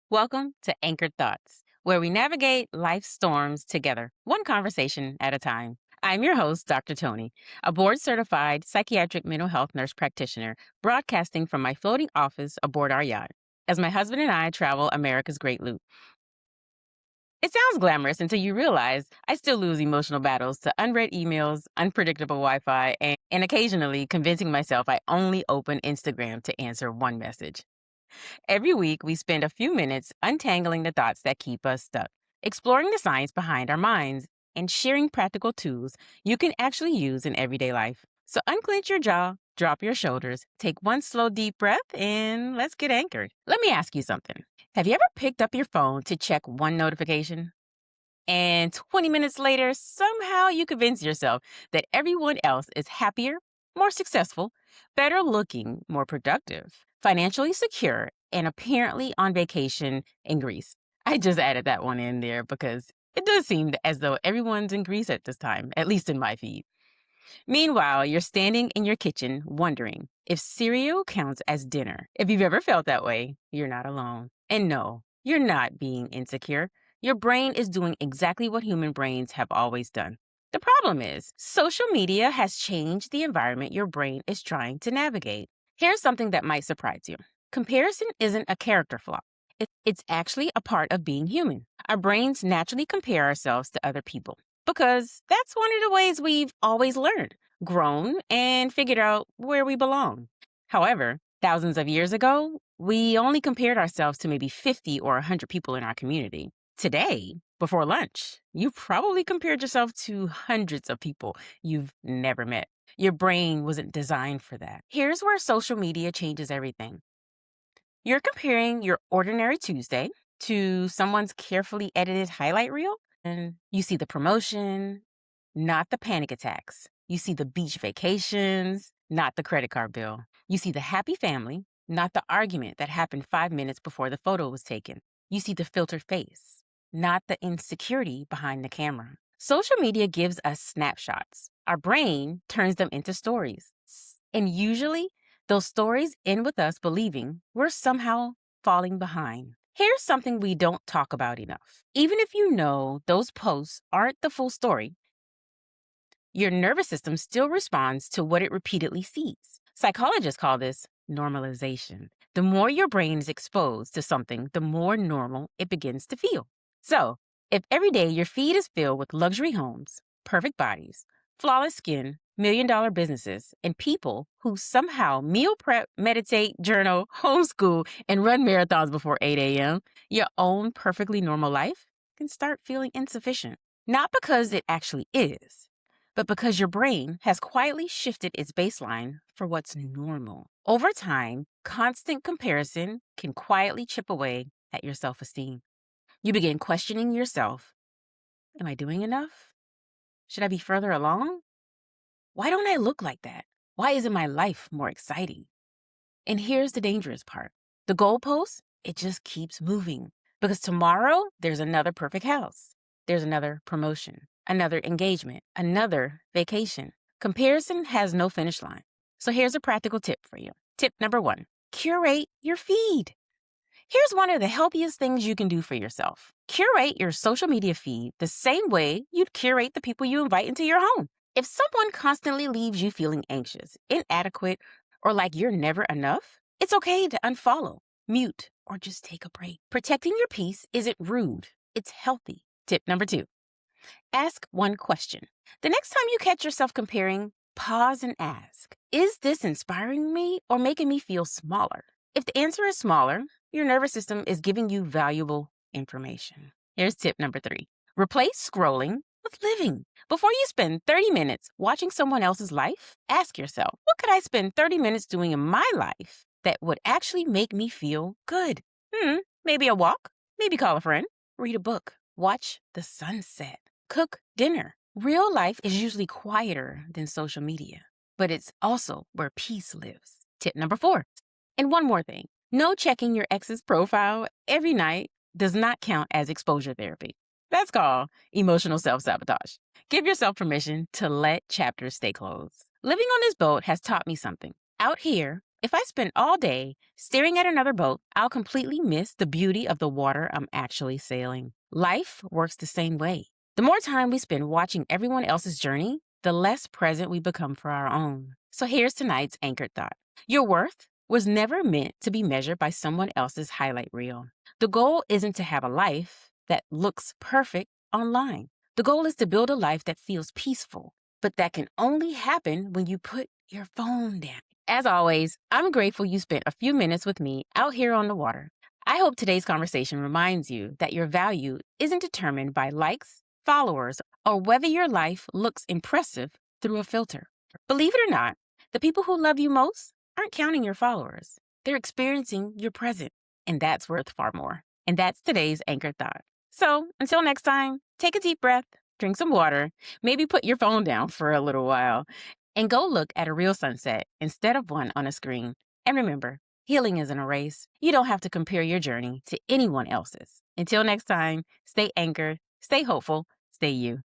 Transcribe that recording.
Welcome to Anchored Thoughts, where we navigate life's storms together, one conversation at a time. I'm your host, Dr. Tony, a board certified psychiatric mental health nurse practitioner, broadcasting from my floating office aboard our yacht as my husband and I travel America's Great Loop. It sounds glamorous until you realize I still lose emotional battles to unread emails, unpredictable Wi Fi, and occasionally convincing myself I only open Instagram to answer one message. Every week, we spend a few minutes untangling the thoughts that keep us stuck, exploring the science behind our minds, and sharing practical tools you can actually use in everyday life. So unclench your jaw, drop your shoulders, take one slow, deep breath, and let's get anchored. Let me ask you something. Have you ever picked up your phone to check one notification? And 20 minutes later, somehow you convince yourself that everyone else is happier, more successful, better looking, more productive, financially secure, and apparently on vacation in Greece. I just added that one in there because it does seem as though everyone's in Greece at this time, at least in my feed. Meanwhile, you're standing in your kitchen wondering if cereal counts as dinner. If you've ever felt that way, you're not alone. And no, you're not being insecure. Your brain is doing exactly what human brains have always done. The problem is, social media has changed the environment your brain is trying to navigate. Here's something that might surprise you. Comparison isn't a character flaw. It's actually a part of being human. Our brains naturally compare ourselves to other people because that's one of the ways we've always learned, grown, and figured out where we belong. However, thousands of years ago, we only compared ourselves to maybe 50 or 100 people in our community. Today, before lunch, you probably compared yourself to hundreds of people you've never met. Your brain wasn't designed for that. Here's where social media changes everything. You're comparing your ordinary Tuesday to someone's carefully edited highlight reel, and you see the promotion, not the panic attacks. You see the beach vacations, not the credit card bill. You see the happy family, not the argument that happened 5 minutes before the photo was taken. You see the filtered face, not the insecurity behind the camera. Social media gives us snapshots. Our brain turns them into stories. And usually, those stories end with us believing we're somehow falling behind. Here's something we don't talk about enough. Even if you know those posts aren't the full story, your nervous system still responds to what it repeatedly sees. Psychologists call this normalization. The more your brain is exposed to something, the more normal it begins to feel. So, if every day your feed is filled with luxury homes, perfect bodies, flawless skin, million-dollar businesses, and people who somehow meal prep, meditate, journal, homeschool, and run marathons before 8 a.m., your own perfectly normal life can start feeling insufficient. Not because it actually is, but because your brain has quietly shifted its baseline for what's normal. Over time, constant comparison can quietly chip away at your self-esteem. You begin questioning yourself. Am I doing enough? Should I be further along? Why don't I look like that? Why isn't my life more exciting? And here's the dangerous part. The goalpost, it just keeps moving. Because tomorrow, there's another perfect house. There's another promotion, another engagement, another vacation. Comparison has no finish line. So here's a practical tip for you. Tip number 1, curate your feed. Here's one of the healthiest things you can do for yourself. Curate your social media feed the same way you'd curate the people you invite into your home. If someone constantly leaves you feeling anxious, inadequate, or like you're never enough, it's okay to unfollow, mute, or just take a break. Protecting your peace isn't rude. It's healthy. Tip number 2, ask one question. The next time you catch yourself comparing, pause and ask, is this inspiring me or making me feel smaller? If the answer is smaller, your nervous system is giving you valuable information. Here's tip number 3. Replace scrolling with living. Before you spend 30 minutes watching someone else's life, ask yourself, what could I spend 30 minutes doing in my life that would actually make me feel good? Maybe a walk, maybe call a friend, read a book, watch the sunset, cook dinner. Real life is usually quieter than social media, but it's also where peace lives. Tip number 4. And one more thing. No checking your ex's profile every night does not count as exposure therapy. That's called emotional self-sabotage. Give yourself permission to let chapters stay closed. Living on this boat has taught me something. Out here, If I spend all day staring at another boat, I'll completely miss the beauty of the water I'm actually sailing. Life works the same way. The more time we spend watching everyone else's journey, the less present we become for our own. So here's tonight's anchored thought. Your worth was never meant to be measured by someone else's highlight reel. The goal isn't to have a life that looks perfect online. The goal is to build a life that feels peaceful, but that can only happen when you put your phone down. As always, I'm grateful you spent a few minutes with me out here on the water. I hope today's conversation reminds you that your value isn't determined by likes, followers, or whether your life looks impressive through a filter. Believe it or not, the people who love you most aren't counting your followers. They're experiencing your present, and that's worth far more. And that's today's anchored thought. So until next time, take a deep breath, drink some water, maybe put your phone down for a little while, and go look at a real sunset instead of one on a screen. And remember, healing isn't a race. You don't have to compare your journey to anyone else's. Until next time, stay anchored, stay hopeful, stay you.